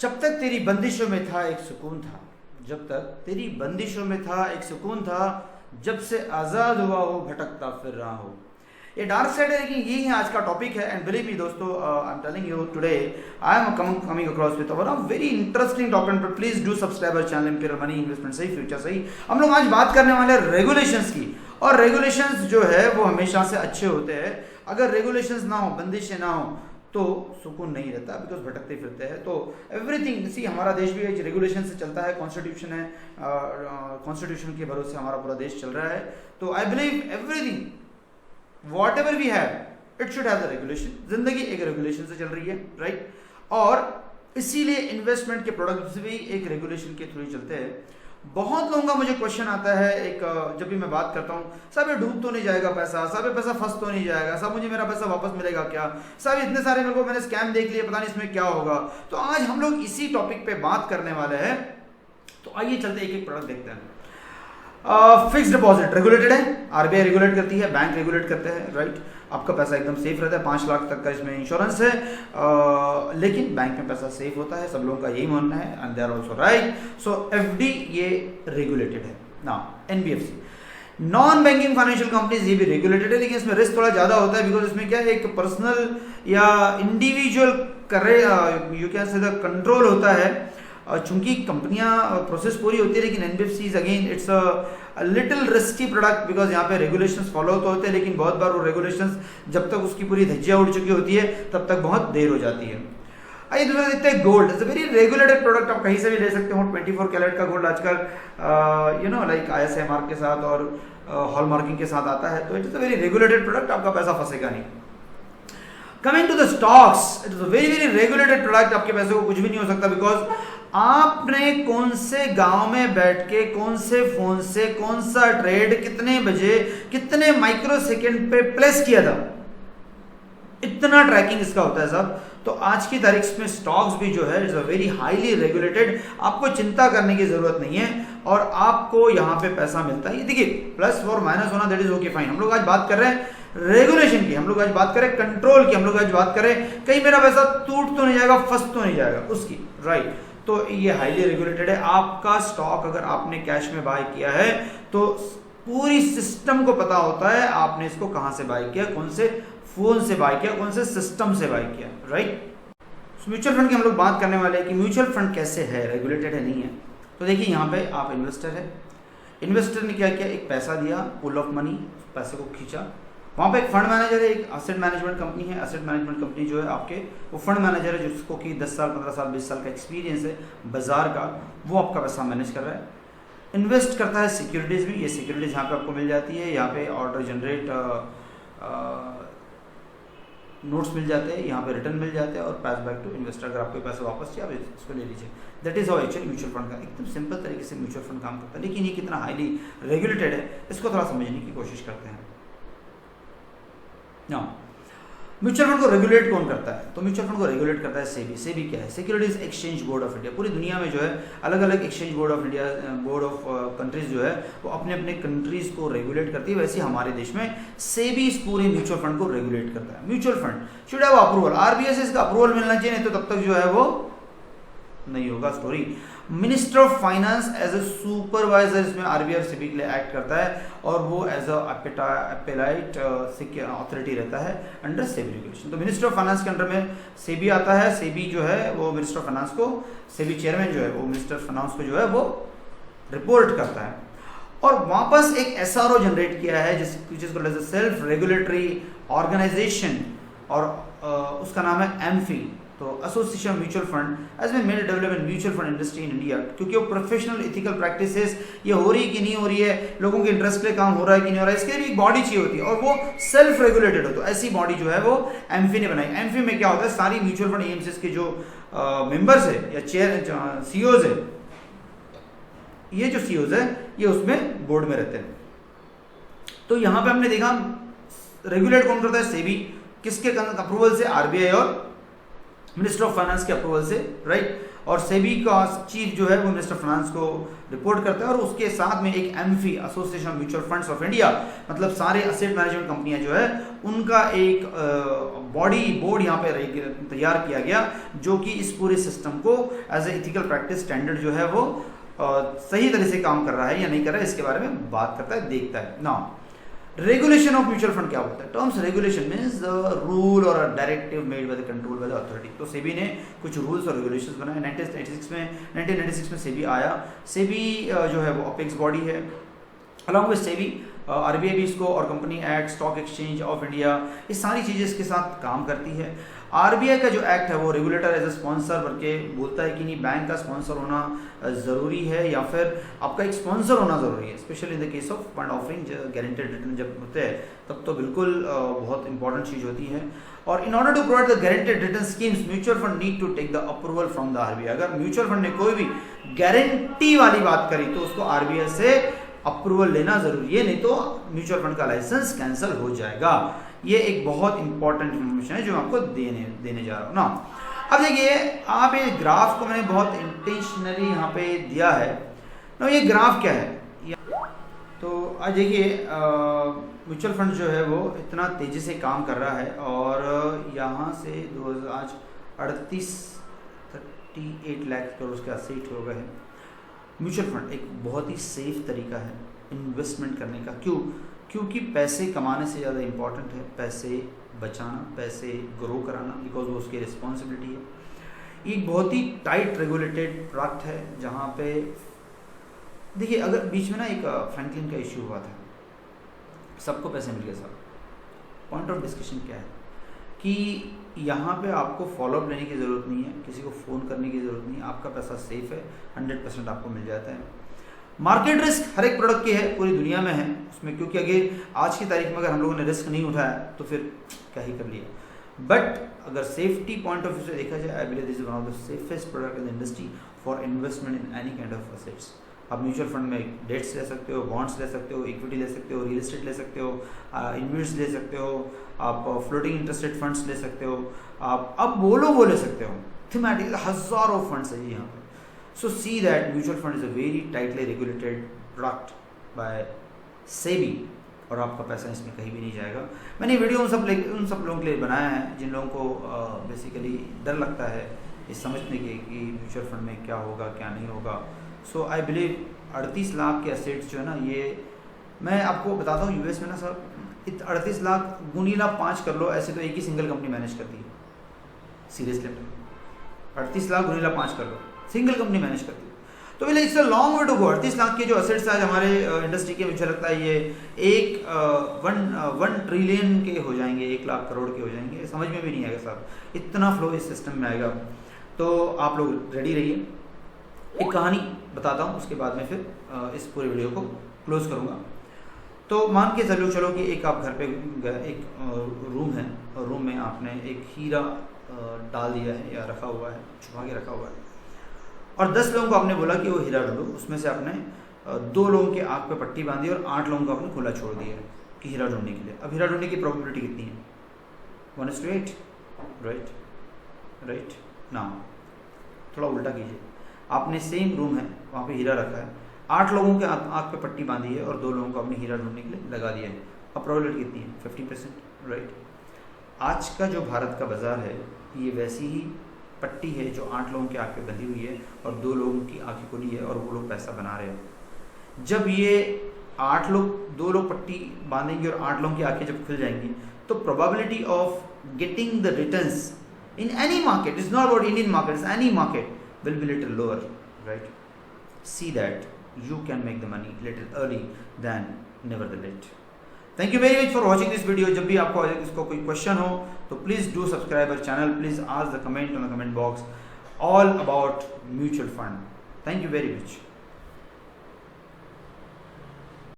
जब तक तेरी बंदिशों में था एक सुकून था, जब तक तेरी बंदिशों में था एक सुकून था, जब से आज़ाद हुआ हो भटकता फिर रहा हो। ये डार्क साइड है, लेकिन यही है आज का टॉपिक है। एंड बिलीव मी दोस्तों, I am telling you today I am coming across with a very interesting topic. But please do subscribe our channel Imperial Money Investment सही फ्यूचर सही। हम लोग आज बात करने वाले हैं रेगुलेशंस की, और रेगुलेशंस जो है वो हमेशा से अच्छे होते हैं। अगर रेगुलेशंस ना हो, बंदिशें ना हो, तो सुकून नहीं रहता, बिकॉज भटकते फिरते हैं। तो एवरीथिंग सी, हमारा देश भी एक रेगुलेशन से चलता है, कॉन्स्टिट्यूशन है, कॉन्स्टिट्यूशन के भरोसे हमारा पूरा देश चल रहा है। तो I believe everything whatever we have it should have the regulation. जिंदगी एक रेगुलेशन से चल रही है, राइट? और इसीलिए इन्वेस्टमेंट के प्रोडक्ट्स भी एक रेगुलेशन के थ्रू ही चलते हैं। बहुत लोगों का मुझे क्वेश्चन आता है एक, जब भी मैं बात करता हूँ, साहब ये डूब तो नहीं जाएगा पैसा, साहब ये पैसा फंस तो नहीं जाएगा, साहब मुझे मेरा पैसा वापस मिलेगा क्या, साहब इतने सारे मेरे को मैंने स्कैम देख लिए, पता नहीं इसमें क्या होगा। तो आज हम लोग इसी टॉपिक पे बात करने वाले हैं। तो आइए चलते एक एक प्रोडक्ट देखते हैं। फिक्स डिपॉजिट रेगुलेटेड है, आरबीआई रेगुलेट करती है, बैंक रेगुलेट करते हैं, राइट? आपका पैसा एकदम सेफ रहता है, 5 लाख तक का इसमें इंश्योरेंस है, लेकिन बैंक में पैसा सेफ होता है, सब लोगों का यही मानना है, and they are also right. So FD ये रेगुलेटेड है ना। NBFC non banking financial companies ये भी रेगुलेटेड है, लेकिन इसमें रिस्क थोड़ा ज्यादा होता है, बिकॉज इसमें क्या है, एक पर्सनल या इंडिविजुअल करे you can say the control होता है। चूंकि कंपनियां प्रोसेस पूरी होती है, लेकिन NBFC again it's a little risky product, because यहाँ पे रेगुलेशंस फॉलो तो होते हैं, लेकिन बहुत बार वो रेगुलेशंस जब तक उसकी पूरी धज्जियां उड़ चुकी होती है तब तक बहुत देर हो जाती है। आइए दूसरा देखते हैं gold. It's a very regulated product, आप कहीं से भी ले सकते हो। 24 कैरेट का गोल्ड आजकल you know like ISI mark के साथ और हॉलमार्किंग के साथ आता है, तो it is a very regulated product, आपका पैसा फंसेगा नहीं। Coming to the stocks, it is a very very regulated product, आपके पैसे को कुछ भी नहीं हो सकता, बिकॉज आपने कौन से गांव में बैठ के कौन से फोन से कौन सा ट्रेड कितने बजे कितने माइक्रो सेकेंड पे प्लेस किया था, इतना ट्रैकिंग इसका होता है सब। तो आज की तारीख में स्टॉक्स भी जो है it's a very highly regulated, आपको चिंता करने की जरूरत नहीं है, और आपको यहाँ पे पैसा मिलता है। देखिए प्लस और माइनस होना दैट इज ओके फाइन। हम लोग आज बात कर रहे हैं रेगुलेशन की, हम लोग आज बात करें कंट्रोल की, हम लोग आज बात करें कहीं मेरा पैसा टूट तो नहीं जाएगा, फंस तो नहीं जाएगा उसकी, राइट? तो ये हाईली रेगुलेटेड है। आपका स्टॉक अगर आपने कैश में बाय किया है तो पूरी सिस्टम को पता होता है आपने इसको कहां से बाय किया, कौन से फोन से बाय किया, कौन से सिस्टम से बाय किया, राइट? म्यूचुअल फंड की हम लोग बात करने वाले हैं कि म्यूचुअल फंड कैसे है, रेगुलेटेड है नहीं है। तो देखिए यहाँ पे आप इन्वेस्टर है, इन्वेस्टर ने क्या किया, एक पैसा दिया, पुल ऑफ मनी, पैसे को खींचा। वहाँ पे एक फंड मैनेजर है, एक एसेट मैनेजमेंट कंपनी है। एसेट मैनेजमेंट कंपनी जो है आपके वो फंड मैनेजर है जिसको कि 10 साल 15 साल 20 साल का एक्सपीरियंस है बाजार का, वो आपका पैसा मैनेज कर रहा है। इन्वेस्ट करता है सिक्योरिटीज़ भी, ये सिक्योरिटीज़ यहाँ पे आपको मिल जाती है, यहाँ पे ऑर्डर जनरेट नोट्स मिल जाते हैं, यहाँ पे रिटर्न मिल जाते हैं, और पैस बैक टू इन्वेस्टर। अगर आपको पैसा वापस चाहिए आप इसको ले लीजिए। That is how actually mutual fund का एकदम सिंपल तरीके से म्यूचुअल फंड काम करता है। लेकिन ये कितना हाईली रेगुलेटेड है, इसको थोड़ा समझने की कोशिश करते हैं। म्यूचुअल फंड को रेगुलेट कौन करता है? तो म्यूचुअल फंड को रेगुलेट करता है सेबी। सेबी क्या है? Securities exchange board of India. पूरी दुनिया में जो है अलग अलग exchange board of India, board of countries जो है वो अपने अपने कंट्रीज को रेगुलेट करती है। वैसे हमारे देश में सेबी इस पूरे म्यूचुअल फंड को रेगुलेट करता है। Mutual fund should have approval, RBI से इसका अप्रूवल मिलना चाहिए, नहीं तो तब तक जो है वो नहीं होगा story. Minister of finance as a supervisor इसमें आरबीआई और सेबी के लिए एक्ट करता है, और वो एज अपेलाइट अथॉरिटी रहता है अंडर सेबी रेगुलेशन। तो मिनिस्टर ऑफ फाइनेंस के अंडर में सेबी आता है। सेबी जो है वो मिनिस्टर ऑफ फाइनेंस को, सेबी चेयरमैन जो है वो मिनिस्टर ऑफ फाइनेंस को जो है वो रिपोर्ट करता है। और वापस एक एसआरओ जनरेट किया है जिसको as a self regulatory organisation, और उसका नाम है एमफी। तो association of mutual fund as में made development mutual fund industry in India, क्योंकि वो प्रोफेशनल इथिकल प्रैक्टिसेस ये हो रही कि नहीं हो रही है, लोगों के इंटरेस्ट के लिए काम हो रहा है कि नहीं हो रहा है, इसके लिए एक बॉडी चाहिए होती है, और वो सेल्फ रेगुलेटेड हो। तो ऐसी बॉडी जो है वो एमफी ने बनाई। एमफी में क्या होता है, सारी म्यूचुअल फंड एएमसीज के जो मेंबर्स है या चेयर सीईओज है, ये जो सीईओज है ये उसमें बोर्ड में रहते हैं। तो यहाँ पे हमने देखा रेगुलेट कौन करता है, सेबी। किसके अप्रूवल से? आरबीआई और मिनिस्टर ऑफ फाइनेंस के अप्रूवल से, राइट। और सेबी का चीफ जो है वो मिनिस्टर ऑफ फाइनेंस को रिपोर्ट करता है, और उसके साथ में एक AMFI, association of mutual funds of India, मतलब सारे एसेट मैनेजमेंट कंपनियां जो है उनका एक बोर्ड यहाँ पे तैयार किया गया, जो कि इस पूरे सिस्टम को as a ethical practice standard जो है वो सही तरह से काम कर रहा है या नहीं कर रहा है, इसके बारे में बात करता है, देखता है ना। रेगुलेशन ऑफ म्यूचुअल फंड क्या होता है? Terms regulation means the rule और a directive made by the control by the authority. तो सेबी ने कुछ रूल्स और रेगुलेशंस बनाए 1996 में सेबी आया। सेबी जो है वो अपेक्स बॉडी है। अलॉन्ग विद सेबी आरबीआई भी इसको, और company act, stock exchange of India, ये सारी चीज़ें इसके साथ काम करती है। आरबीआई का जो एक्ट है वो रेगुलेटर एज ए स्पॉन्सर करके बोलता है कि नहीं बैंक का स्पॉन्सर होना ज़रूरी है या फिर आपका एक स्पॉन्सर होना ज़रूरी है, specially in the case of fund offering guaranteed return जब होते हैं तब तो बिल्कुल बहुत इंपॉर्टेंट चीज़ होती है। और in order to provide the guaranteed return schemes mutual fund need to take the approval from the RBI. अगर म्यूचुअल फंड ने कोई भी गारंटी वाली बात करी तो उसको आरबीआई से अप्रूवल लेना जरूरी है, नहीं तो म्यूचुअल फंड का लाइसेंस कैंसिल हो जाएगा। ये एक बहुत इंपॉर्टेंट इन्फॉर्मेशन है जो मैं आपको देने जा रहा हूँ ना। अब देखिए, आप ये ग्राफ को मैंने बहुत इंटेंशनली यहाँ पे दिया है ना। ये ग्राफ क्या है? तो आज देखिए, म्यूचुअल फंड जो है वो इतना तेज़ी से काम कर रहा है, और यहाँ से 38 लाख करोड़ उसके असेट हो गए हैं। म्यूचुअल फंड एक बहुत ही सेफ तरीका है इन्वेस्टमेंट करने का। क्यों? क्योंकि पैसे कमाने से ज़्यादा इम्पॉर्टेंट है पैसे बचाना, पैसे ग्रो कराना, बिकॉज वो उसकी रिस्पॉन्सिबिलिटी है। एक बहुत ही टाइट रेगुलेटेड प्रोडक्ट है, जहाँ पे देखिए, अगर बीच में ना एक फ्रैंकलिन का इश्यू हुआ था, सबको पैसे मिल गए सब। पॉइंट ऑफ डिस्कशन क्या है कि यहाँ पे आपको फॉलोअप लेने की ज़रूरत नहीं है, किसी को फ़ोन करने की ज़रूरत नहीं है, आपका पैसा सेफ है, 100% आपको मिल जाता है। मार्केट रिस्क हर एक प्रोडक्ट की है, पूरी दुनिया में है उसमें, क्योंकि अगर आज की तारीख में अगर हम लोगों ने रिस्क नहीं उठाया तो फिर क्या ही कर लिया। बट अगर सेफ्टी पॉइंट ऑफ व्यू से देखा जाए, I believe this is one of the safest product in the industry for investment in any kind of assets. आप म्यूचुअल फंड में डेट्स ले सकते हो, बॉन्ड्स ले सकते हो, इक्विटी ले सकते हो, रियल एस्टेट ले सकते हो, इन्वेस्ट ले सकते हो, आप फ्लोटिंग इंटरेस्ट रेट फंड्स ले सकते हो, आप अब वो ले सकते हो। थीमेटिक हज़ारों फंड्स है यहाँ पे। So see that mutual fund is a very tightly regulated product by SEBI, और आपका पैसा इसमें कहीं भी नहीं जाएगा। मैंने वीडियो उन सब लोगों के लिए बनाया है जिन लोगों को बेसिकली डर लगता है ये समझने के कि म्यूचुअल फंड में क्या होगा क्या नहीं होगा। सो आई बिलीव 38 लाख के एसेट्स जो है ना, ये मैं आपको बताता हूँ, यूएस में ना सर 38 लाख गुनीला 5 कर लो, ऐसे तो एक ही सिंगल कंपनी मैनेज करती है। सीरियसली 38 लाख गुनीला 5 कर लो, सिंगल कंपनी मैनेज करती है। तो बोले it's a long way to go. 38 lakh के जो असेट्स आज हमारे इंडस्ट्री के, मुझे लगता है ये 1 ट्रिलियन के हो जाएंगे, 1 लाख करोड़ के हो जाएंगे। समझ में भी नहीं आएगा साहब, इतना फ्लो इस सिस्टम में आएगा। तो आप लोग रेडी रहिए। एक कहानी बताता हूँ, उसके बाद में फिर इस पूरे वीडियो को क्लोज करूँगा। तो मान के चलो कि एक आप घर पे गए, एक रूम है, और रूम में आपने एक हीरा डाल दिया है या रखा हुआ है, छुपा के रखा हुआ है, और 10 लोगों को आपने बोला कि वो हीरा ढूंढो। उसमें से आपने 2 लोगों के आँख पे पट्टी बांधी और 8 लोगों को आपने खुला छोड़ दिया है कि हीरा ढूंढने के लिए। अब हीरा ढूंढने की प्रोबेबिलिटी कितनी है? 1:8, राइट ना। थोड़ा उल्टा कीजिए, आपने सेम रूम है, वहाँ पे हीरा रखा है, 8 लोगों के आँख पे पट्टी बांधी है और 2 लोगों को आपने हीरा ढूंढने के लिए लगा दिया है। अब प्रोबेबिलिटी कितनी है? 50%, राइट। आज का जो भारत का बाजार है, ये वैसी ही पट्टी है जो 8 लोगों की आँख पे बंधी हुई है और 2 लोगों की आँखें खुली है, और वो लोग पैसा बना रहे हैं। जब ये 2 लोग पट्टी बांधेंगे और 8 लोगों की आँखें जब खुल जाएंगी, तो probability of getting the returns in any market, it's not about Indian market, it's any market, will be little lower, right? See that you can make the money little early than never the late. Thank you very much for watching this video. जब भी आपको इसको कोई question हो तो please do subscribe our channel, please ask the comment on the comment box all about mutual fund. Thank you very much.